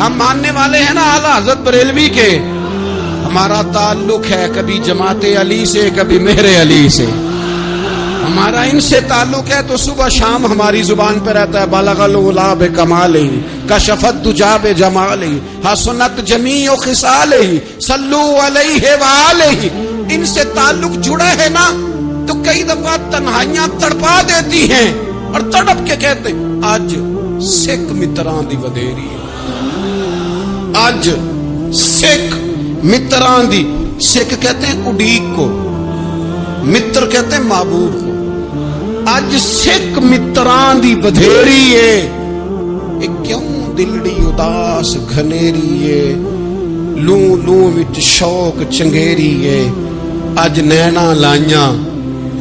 ہم ماننے والے ہیں نا اعلیٰ حضرت بریلوی کے، ہمارا تعلق ہے کبھی جماعت علی سے کبھی مہر علی سے، ہمارا ان سے تعلق ہے تو صبح شام ہماری زبان پہ رہتا ہے بالغ العلا بکمالہ کشفت دجا بجمالہ حسنت جمیع خصالہ صلو علیہ وآلہ۔ ان سے تعلق جڑا ہے نا تو کئی دفعہ تنہائیاں تڑپا دیتی ہیں اور تڑپ کے کہتے ہیں آج سکھ متران دی ودیری ہے، آج سکھ متران دی، سکھ کہتے ہیں اڈیق کو، متر کہتے ہیں محبوب کو، اج سکھ متران دی ودھیری ہے، اے کیوں دلڑی اداس گھنیری ہے، لوں لوں وچ شوق چنگیری ہے، اج نینا لائیاں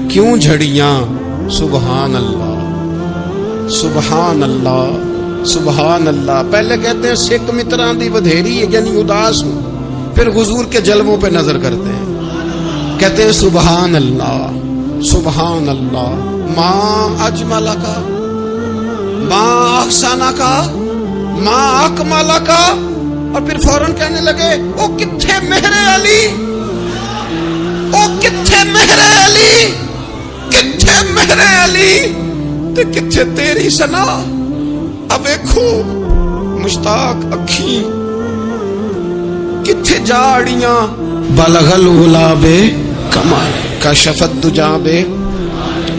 کیوں جھڑیاں، سبحان اللہ سبحان اللہ سبحان اللہ۔ پہلے کہتے ہیں سکھ متران دی ودھیری ہے یعنی اداس ہوں، پھر حضور کے جلووں پہ نظر کرتے ہیں، کہتے ہیں سبحان اللہ سبحان اللہ، ماں اجمل کا ماں احسانہ کا ماں اکمالہ کا، اور پھر فوراً کہنے لگے او کتھے مہر علی، او کتھے مہر علی، کتھے مہر علی تے کتھے تیری سنا، اب دیکھو مشتاق اکھی کتھے جاڑیاں بلغ العلا بے کمال کشفت دجا بے،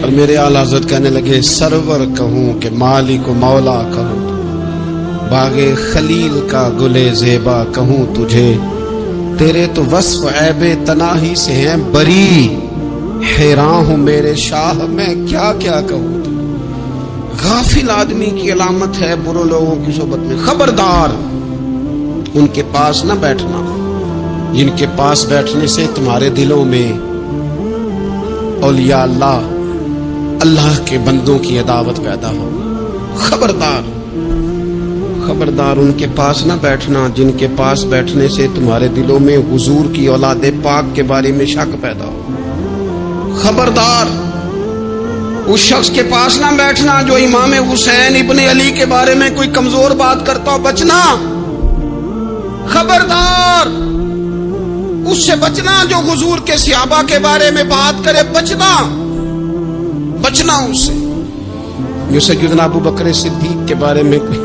اور میرے اعلیٰ حضرت کہنے لگے سرور کہوں کہ مالک و مولا کہوں، باغ خلیل کا گلے زیبا کہوں تجھے، تیرے تو وصف عیب تناہی سے ہیں بری، حیران ہوں میرے شاہ میں کیا کیا کہوں۔ غافل آدمی کی علامت ہے برے لوگوں کی صحبت میں، خبردار ان کے پاس نہ بیٹھنا جن کے پاس بیٹھنے سے تمہارے دلوں میں اولیاء اللہ اللہ کے بندوں کی عداوت پیدا ہو، خبردار خبردار ان کے پاس نہ بیٹھنا جن کے پاس بیٹھنے سے تمہارے دلوں میں حضور کی اولاد پاک کے بارے میں شک پیدا ہو، خبردار اس شخص کے پاس نہ بیٹھنا جو امام حسین ابن علی کے بارے میں کوئی کمزور بات کرتا ہو، بچنا، خبردار اس سے بچنا جو حضور کے صحابہ کے بارے میں بات کرے، بچنا بچنا اس سے، جو سیدنا ابو بکر صدیق کے بارے میں کوئی،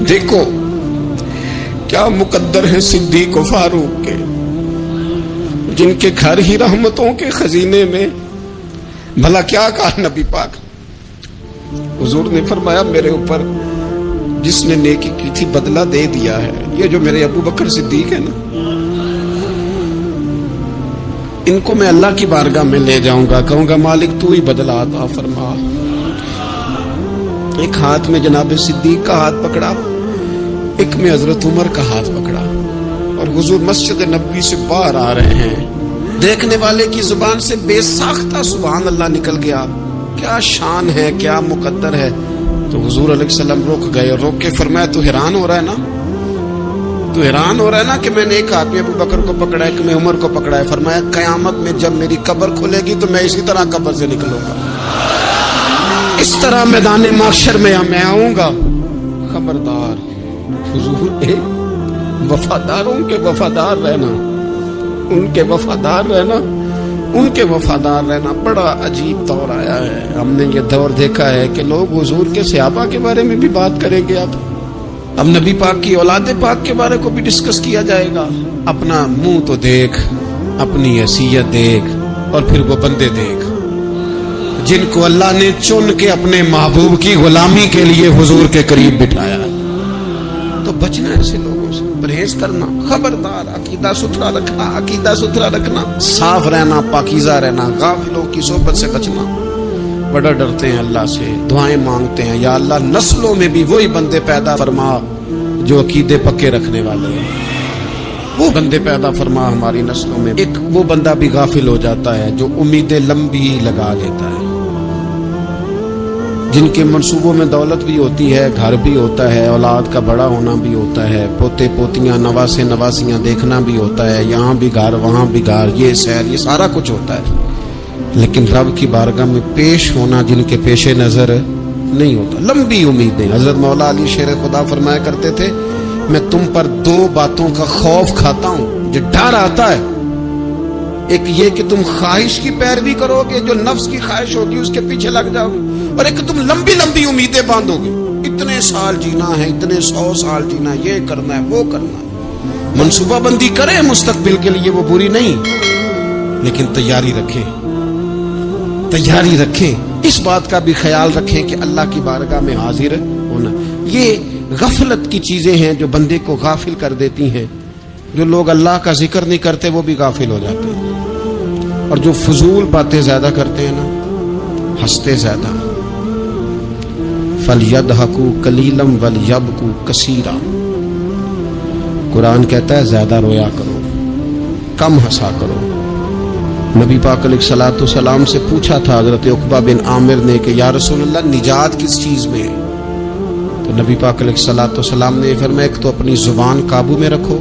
دیکھو کیا مقدر ہے صدیق و فاروق کے، جن کے گھر ہی رحمتوں کے خزینے میں، بھلا کیا کہا نبی پاک، حضور نے فرمایا میرے اوپر جس نے نیکی کی تھی بدلہ دے دیا ہے، یہ جو میرے ابو بکر صدیق ہے نا، ان کو میں اللہ کی بارگاہ میں لے جاؤں گا، کہوں گا مالک تو ہی بدلہ عطا فرما۔ ایک ہاتھ میں جناب صدیق کا ہاتھ پکڑا، ایک میں حضرت عمر کا ہاتھ پکڑا، اور حضور مسجد نبوی سے باہر آ رہے ہیں، دیکھنے والے کی زبان سے بے ساختہ سبحان اللہ نکل گیا، کیا شان ہے کیا مقدر ہے۔ تو حضور علیہ السلام رک گئے، اور روک کے فرمایا تو حیران ہو رہا ہے نا، تو حیران ہو رہا ہے نا کہ میں نے ایک ہاتھ میں ابو بکر کو پکڑا ہے، ایک میں عمر کو پکڑا ہے، فرمایا قیامت میں جب میری قبر کھلے گی تو میں اسی طرح قبر سے نکلوں گا، اس طرح میدان محشر میں میں آؤں گا، خبردار حضور وفاداروں کے وفادار رہنا، ان کے وفادار رہنا، ان کے وفادار رہنا۔ بڑا عجیب دور آیا ہے، ہم نے یہ دور دیکھا ہے کہ لوگ حضور کے صحابہ کے بارے میں بھی بات کریں گے، اب نبی پاک کی اولاد پاک کے بارے کو بھی ڈسکس کیا جائے گا۔ اپنا منہ تو دیکھ، اپنی حیثیت دیکھ، اور پھر وہ بندے دیکھ جن کو اللہ نے چن کے اپنے محبوب کی غلامی کے لیے حضور کے قریب بٹھایا۔ تو بچنا ایسے لوگوں سے، پرہیز کرنا، خبردار عقیدہ ستھرا رکھنا، عقیدہ ستھرا رکھنا، صاف رہنا، پاکیزہ رہنا، غافلوں کی صحبت سے بچنا۔ بڑا ڈرتے ہیں اللہ سے، دعائیں مانگتے ہیں یا اللہ نسلوں میں بھی وہی بندے پیدا فرما جو عقیدے پکے رکھنے والے ہیں، وہ بندے پیدا فرما ہماری نسلوں میں۔ ایک وہ بندہ بھی غافل ہو جاتا ہے جو امیدیں لمبی لگا لیتا ہے، جن کے منصوبوں میں دولت بھی ہوتی ہے، گھر بھی ہوتا ہے، اولاد کا بڑا ہونا بھی ہوتا ہے، پوتے پوتیاں نواسے نواسیاں دیکھنا بھی ہوتا ہے، یہاں بھی گھر وہاں بھی گھر، یہ سیر، یہ سارا کچھ ہوتا ہے، لیکن رب کی بارگاہ میں پیش ہونا جن کے پیش نظر نہیں ہوتا. لمبی امیدیں. حضرت مولا علی شیر خدا فرمایا کرتے تھے میں تم پر دو باتوں کا خوف کھاتا ہوں, جو ڈر آتا ہے, ایک یہ کہ تم خواہش کی پیروی کرو گے, جو نفس کی خواہش ہوگی اس کے پیچھے لگ جاؤ گے, اور ایک تم لمبی لمبی امیدیں باندھو گے, اتنے سال جینا ہے, اتنے 100 سال جینا, یہ کرنا ہے, وہ کرنا ہے. منصوبہ بندی کریں مستقبل کے لیے, وہ بری نہیں, لیکن تیاری رکھیں, تیاری رکھیں. اس بات کا بھی خیال رکھیں کہ اللہ کی بارگاہ میں حاضر ہونا. یہ غفلت کی چیزیں ہیں جو بندے کو غافل کر دیتی ہیں. جو لوگ اللہ کا ذکر نہیں کرتے وہ بھی غافل ہو جاتے ہیں, اور جو فضول باتیں زیادہ کرتے ہیں نا, ہنستے زیادہ. فَلْيَضْحَكُوا قَلِيلًا وَلْيَبْكُوا كَثِيرًا. قرآن کہتا ہے زیادہ رویا کرو, کم ہنسا کرو. نبی پاک علیہ الصلوۃ والسلام سے پوچھا تھا حضرت عقبہ بن عامر نے کہ یا رسول اللہ نجات کس چیز میں ہے؟ تو نبی پاک علیہ الصلوۃ والسلام نے فرمایا ایک تو اپنی زبان قابو میں رکھو,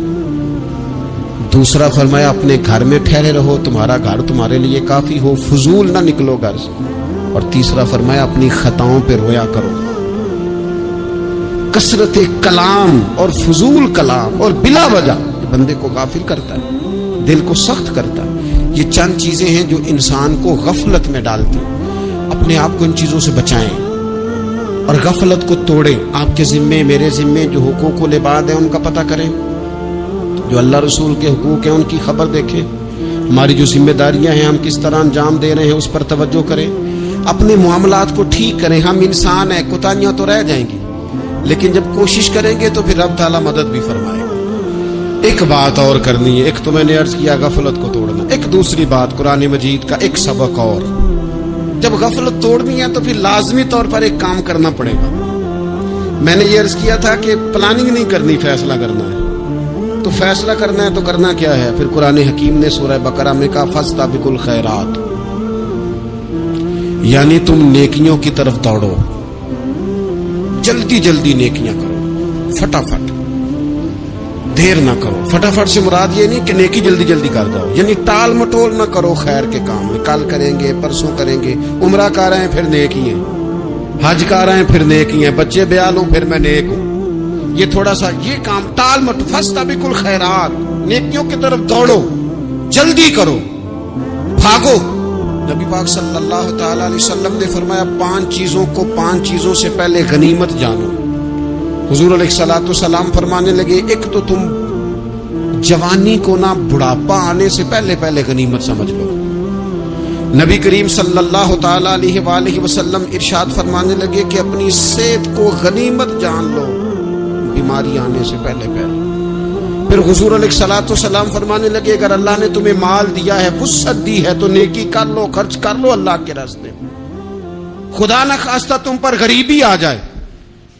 دوسرا فرمایا اپنے گھر میں ٹھہرے رہو, تمہارا گھر تمہارے لیے کافی ہو, فضول نہ نکلو گھر سے, اور تیسرا فرمایا اپنی خطاؤں پہ رویا کرو. کثرت کلام اور فضول کلام اور بلا وجہ بندے کو غافل کرتا ہے, دل کو سخت کرتا ہے. یہ چند چیزیں ہیں جو انسان کو غفلت میں ڈالتی ہیں. اپنے آپ کو ان چیزوں سے بچائیں اور غفلت کو توڑیں. آپ کے ذمے, میرے ذمے جو حقوق و لباد ہیں ان کا پتہ کریں, جو اللہ رسول کے حقوق ہیں ان کی خبر دیکھیں. ہماری جو ذمہ داریاں ہیں ہم کس طرح انجام دے رہے ہیں اس پر توجہ کریں. اپنے معاملات کو ٹھیک کریں. ہم انسان ہیں, کوتاہیاں تو رہ جائیں گی, لیکن جب کوشش کریں گے تو پھر رب تعالیٰ مدد بھی فرمائے گا. ایک بات اور کرنی ہے, ایک تو میں نے عرض کیا غفلت کو توڑنا, ایک دوسری بات قرآن مجید کا ایک سبق اور. جب غفلت توڑنی ہے تو پھر لازمی طور پر ایک کام کرنا پڑے گا. میں نے یہ عرض کیا تھا کہ پلاننگ نہیں کرنی, فیصلہ کرنا ہے. تو فیصلہ کرنا ہے تو کرنا کیا ہے؟ پھر قرآن حکیم نے سورہ بقرہ میں کہا فاستبقوا الخیرات, یعنی تم نیکیوں کی طرف دوڑو, جلدی جلدی نیکیاں کرو, فٹافٹ, دیر نہ کرو. فٹافٹ سے مراد یہ نہیں کہ نیکی جلدی جلدی کر جاؤ, یعنی ٹال مٹول نہ کرو خیر کے کام میں. کل کریں گے, پرسوں کریں گے, عمرہ کر رہے ہیں پھر نیکی ہیں, حج کر رہے ہیں پھر نیکی ہیں, بچے بیال ہوں پھر میں نیک ہوں. یہ تھوڑا سا یہ کام ٹال مٹ, فاستبقوا الخیرات, نیکیوں کی طرف دوڑو, جلدی کرو, بھاگو. نبی پاک صلی اللہ تعالی علیہ وسلم نے فرمایا 5 چیزوں کو 5 چیزوں سے پہلے غنیمت جانو. حضور علیہ الصلوۃ والسلام فرمانے لگے ایک تو تم جوانی کو نہ بڑھاپا آنے سے پہلے پہلے غنیمت سمجھ لو. نبی کریم صلی اللہ تعالی علیہ وآلہ وسلم ارشاد فرمانے لگے کہ اپنی صحت کو غنیمت جان لو, بیماری آنے سے پہلے پہلے. پھر حضور علیہ الصلوۃ والسلام فرمانے لگے اگر اللہ نے تمہیں مال دیا ہے, وسعت دی ہے, تو نیکی کر لو, خرچ کر لو اللہ کے راستے میں. خدا نہ خواستہ تم پر غریبی آ جائے.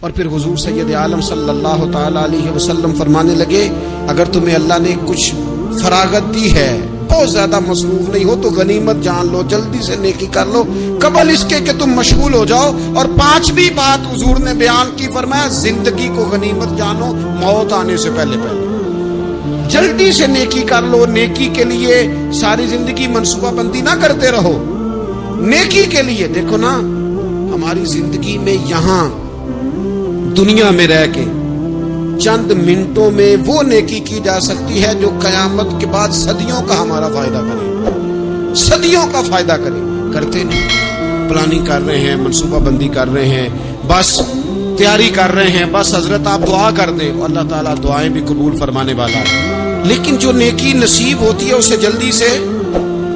اور پھر حضور سید عالم صلی اللہ تعالی علیہ وسلم فرمانے لگے اگر تمہیں اللہ نے کچھ فراغت دی ہے, بہت زیادہ مصروف نہیں ہو, تو غنیمت جان لو, جلدی سے نیکی کر لو قبل اس کے کہ تم مشغول ہو جاؤ. اور 5ویں بات حضور نے بیان کی, فرمایا زندگی کو غنیمت جانو, موت آنے سے پہلے پہلے جلدی سے نیکی کر لو. نیکی کے لیے ساری زندگی منصوبہ بندی نہ کرتے رہو, نیکی کے لیے دیکھو نا ہماری زندگی میں یہاں دنیا میں رہ کے چند منٹوں میں وہ نیکی کی جا سکتی ہے جو قیامت کے بعد صدیوں کا ہمارا فائدہ کرے, صدیوں کا فائدہ کرے. کرتے نہیں, پلاننگ کر رہے ہیں, منصوبہ بندی کر رہے ہیں, بس تیاری کر رہے ہیں, بس حضرت آپ دعا کر دیں, اللہ تعالیٰ دعائیں بھی قبول فرمانے والا ہے. لیکن جو نیکی نصیب ہوتی ہے اسے جلدی سے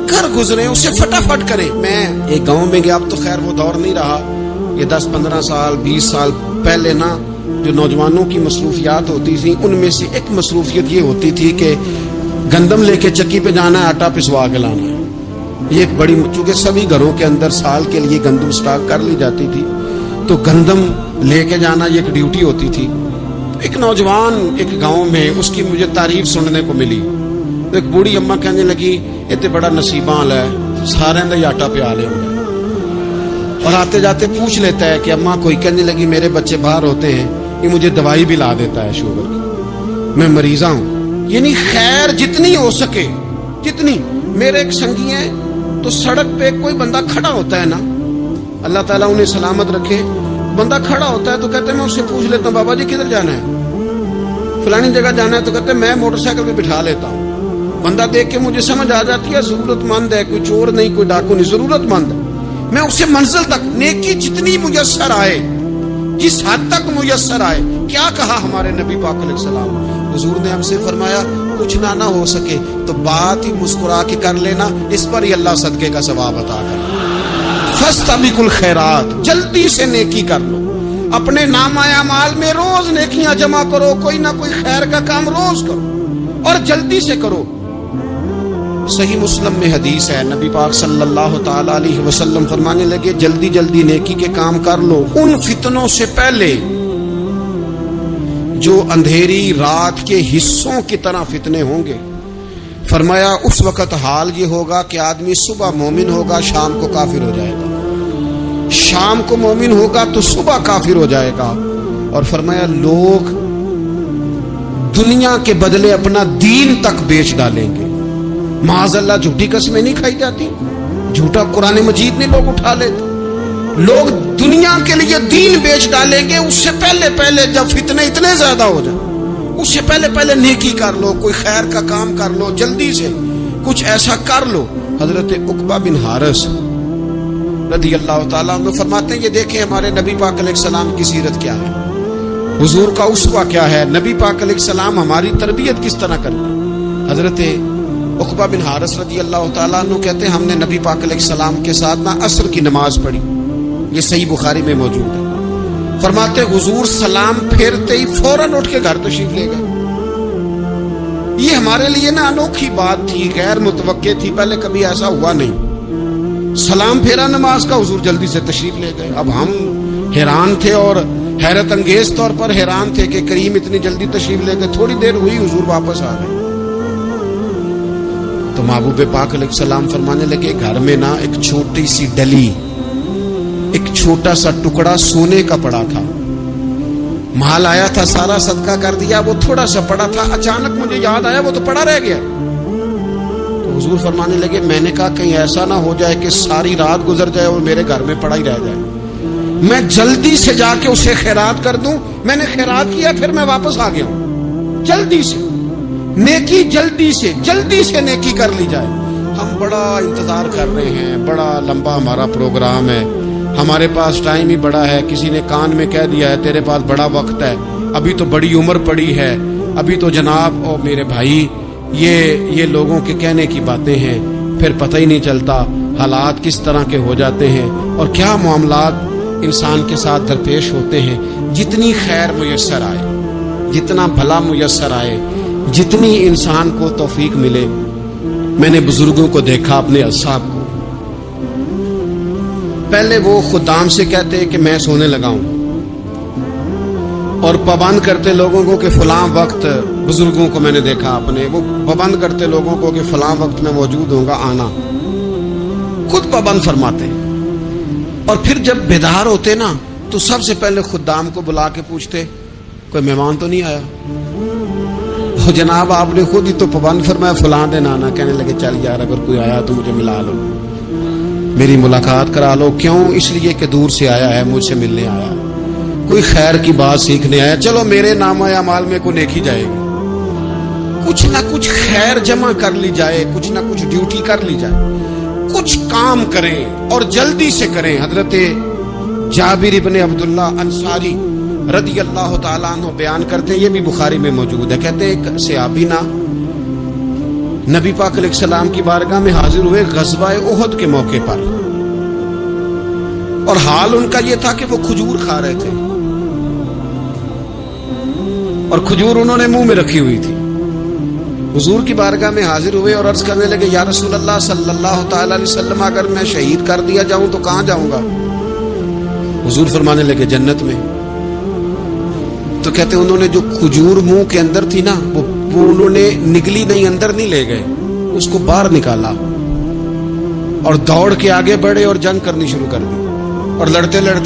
کر گزرے, اسے فٹافٹ کریں. میں ایک گاؤں میں گیا, اب تو خیر وہ دور نہیں رہا, یہ 10-15 سال 20 سال پہلے نا جو نوجوانوں کی مصروفیات ہوتی تھیں ان میں سے ایک مصروفیت یہ ہوتی تھی کہ گندم لے کے چکی پہ جانا ہے, آٹا پسوا کے لانا ہے. یہ ایک بڑی, چونکہ سبھی گھروں کے اندر سال کے لیے گندم سٹاک کر لی جاتی تھی, تو گندم لے کے جانا یہ ایک ڈیوٹی ہوتی تھی. ایک نوجوان ایک گاؤں میں, اس کی مجھے تعریف سننے کو ملی. ایک بوڑھی اماں کہنے لگی یہ بڑا نصیباں ہے, سارے دا آٹا پیا لے ہوں. اور آتے جاتے پوچھ لیتا ہے کہ اماں کوئی, کہنے لگی میرے بچے باہر ہوتے ہیں, یہ مجھے دوائی بھی لا دیتا ہے شوگر کی, میں مریضہ ہوں. یعنی خیر جتنی ہو سکے جتنی. میرے ایک سنگی ہیں تو سڑک پہ کوئی بندہ کھڑا ہوتا ہے نا, اللہ تعالیٰ انہیں سلامت رکھے, بندہ کھڑا ہوتا ہے تو کہتے ہیں میں اس سے پوچھ لیتا ہوں بابا جی کدھر جانا ہے, فلانی جگہ جانا ہے, تو کہتے ہیں میں موٹر سائیکل پہ بٹھا لیتا ہوں. بندہ دیکھ کے مجھے سمجھ آ جاتی ہے ضرورت مند ہے, کوئی چور نہیں, کوئی ڈاکو نہیں, ضرورت مند ہے. میں اسے منزل تک نیکی جتنی میسر آئے, جس حد تک میسر آئے. کیا کہا ہمارے نبی پاک علیہ السلام, حضور نے ہم سے فرمایا کچھ نہ ہو سکے تو بات ہی مسکرا کے کر لینا, اس پر ہی اللہ صدقے کا ثواب عطا کر. فاستبقوا الخیرات, جلدی سے نیکی کر لو. اپنے نامہ اعمال میں روز نیکیاں جمع کرو, کوئی نہ کوئی خیر کا کام روز کرو اور جلدی سے کرو. صحیح مسلم میں حدیث ہے, نبی پاک صلی اللہ تعالی علیہ وسلم فرمانے لگے جلدی جلدی نیکی کے کام کر لو ان فتنوں سے پہلے جو اندھیری رات کے حصوں کی طرح فتنے ہوں گے. فرمایا اس وقت حال یہ ہوگا کہ آدمی صبح مومن ہوگا, شام کو کافر ہو جائے گا, شام کو مومن ہوگا تو صبح کافر ہو جائے گا. اور فرمایا لوگ دنیا کے بدلے اپنا دین تک بیچ ڈالیں گے. معاذ اللہ جھوٹی قسمیں نہیں کھائی جاتی, جھوٹا قرآن مجید نہیں لوگ اٹھا لیتے. لوگ دنیا کے لیے دین بیچ ڈالیں گے. اس سے پہلے جب فتنے اتنے زیادہ ہو جائیں, اس سے پہلے نیکی کر لو, کوئی خیر کا کام کر لو, جلدی سے کچھ ایسا کر لو. حضرت عقبہ بن حارث رضی اللہ تعالیٰ عنہ فرماتے ہیں یہ دیکھیں ہمارے نبی پاک علیہ السلام کی سیرت کیا ہے, حضور کا اسوہ کیا ہے, نبی پاک علیہ السلام ہماری تربیت کس طرح کرتے. حضرت عقبہ بن حارث رضی اللہ تعالیٰ عنہ کہتے ہیں ہم نے نبی پاک علیہ السلام کے ساتھ نا عصر کی نماز پڑھی, یہ صحیح بخاری میں موجود ہے. فرماتے حضور سلام پھیرتے ہی فوراً اٹھ کے گھر تشریف لے گئے. یہ ہمارے لیے نا انوکھی بات تھی, غیر متوقع تھی, پہلے کبھی ایسا ہوا نہیں. سلام پھیرا نماز کا, حضور جلدی سے تشریف لے گئے. اب ہم حیران تھے اور حیرت انگیز طور پر حیران تھے کہ کریم اتنی جلدی تشریف لے گئے. تھوڑی دیر ہوئی حضور واپس آ گئے تو محبوب پاک علیہ السلام فرمانے لگے گھر میں نا ایک چھوٹی سی ڈلی, ایک چھوٹا سا ٹکڑا سونے کا پڑا تھا, مال آیا تھا سارا صدقہ کر دیا, وہ تھوڑا سا پڑا تھا, اچانک مجھے یاد آیا وہ تو پڑا رہ گیا. تو حضور فرمانے لگے میں نے کہا کہیں ایسا نہ ہو جائے کہ ساری رات گزر جائے اور میرے گھر میں پڑا ہی رہ جائے, میں جلدی سے جا کے اسے خیرات کر دوں. میں نے خیرات کیا پھر میں واپس آ گیا ہوں. جلدی سے نیکی, جلدی سے نیکی کر لی جائے. ہم بڑا انتظار کر رہے ہیں, بڑا لمبا ہمارا پروگرام ہے, ہمارے پاس ٹائم ہی بڑا ہے. کسی نے کان میں کہہ دیا ہے تیرے پاس بڑا وقت ہے, ابھی تو بڑی عمر پڑی ہے, ابھی تو جناب او میرے بھائی یہ لوگوں کے کہنے کی باتیں ہیں. پھر پتہ ہی نہیں چلتا حالات کس طرح کے ہو جاتے ہیں اور کیا معاملات انسان کے ساتھ درپیش ہوتے ہیں. جتنی خیر میسر آئے, جتنا بھلا میسر آئے, جتنی انسان کو توفیق ملے. میں نے بزرگوں کو دیکھا, اپنے اصحاب کو, پہلے وہ خدام سے کہتے کہ میں سونے لگا ہوں اور پابند کرتے لوگوں کو کہ فلاں وقت, بزرگوں کو میں نے دیکھا اپنے, وہ پابند کرتے لوگوں کو کہ فلاں وقت میں موجود ہوں گا, آنا, خود پابند فرماتے. اور پھر جب بیدار ہوتے نا تو سب سے پہلے خدام کو بلا کے پوچھتے کوئی مہمان تو نہیں آیا. جناب آپ نے خود ہی تو پابند فرمایا فلاں دن آنا. کہنے لگے چل یار اگر کوئی آیا تو مجھے ملا لو, میری ملاقات کرا لو. کیوں؟ اس لیے کہ دور سے آیا ہے, مجھ سے ملنے آیا, کوئی خیر کی بات سیکھنے آیا. چلو میرے نامہ اعمال میں کوئی نیکی جائے گی, کچھ نہ کچھ خیر جمع کر لی جائے, کچھ نہ کچھ ڈیوٹی کر لی جائے, کچھ کام کریں اور جلدی سے کریں. حضرت جابر ابن عبداللہ انصاری رضی اللہ تعالیٰ عنہ بیان کرتے ہیں, یہ بھی بخاری میں موجود ہے. کہتے ہیں ایک صحابی نا نبی پاک علیہ السلام کی بارگاہ میں حاضر ہوئے غزوہ احد کے موقع پر, اور حال ان کا یہ تھا کہ وہ کھجور کھا رہے تھے اور کھجور انہوں نے منہ میں رکھی ہوئی تھی. حضور کی بارگاہ میں حاضر ہوئے اور عرض کرنے لگے یا رسول اللہ صلی اللہ تعالی علیہ وسلم اگر میں شہید کر دیا جاؤں تو کہاں جاؤں گا؟ حضور فرمانے لگے جنت میں. تو کہتے انہوں نے جو کھجور منہ کے اندر تھی نا وہ انہوں نے نگلی نہیں, اندر نہیں لے گئے, اس کو باہر نکالا اور دوڑ کے آگے بڑھے اور جنگ کرنی شروع کر دی اور لڑتے لڑتے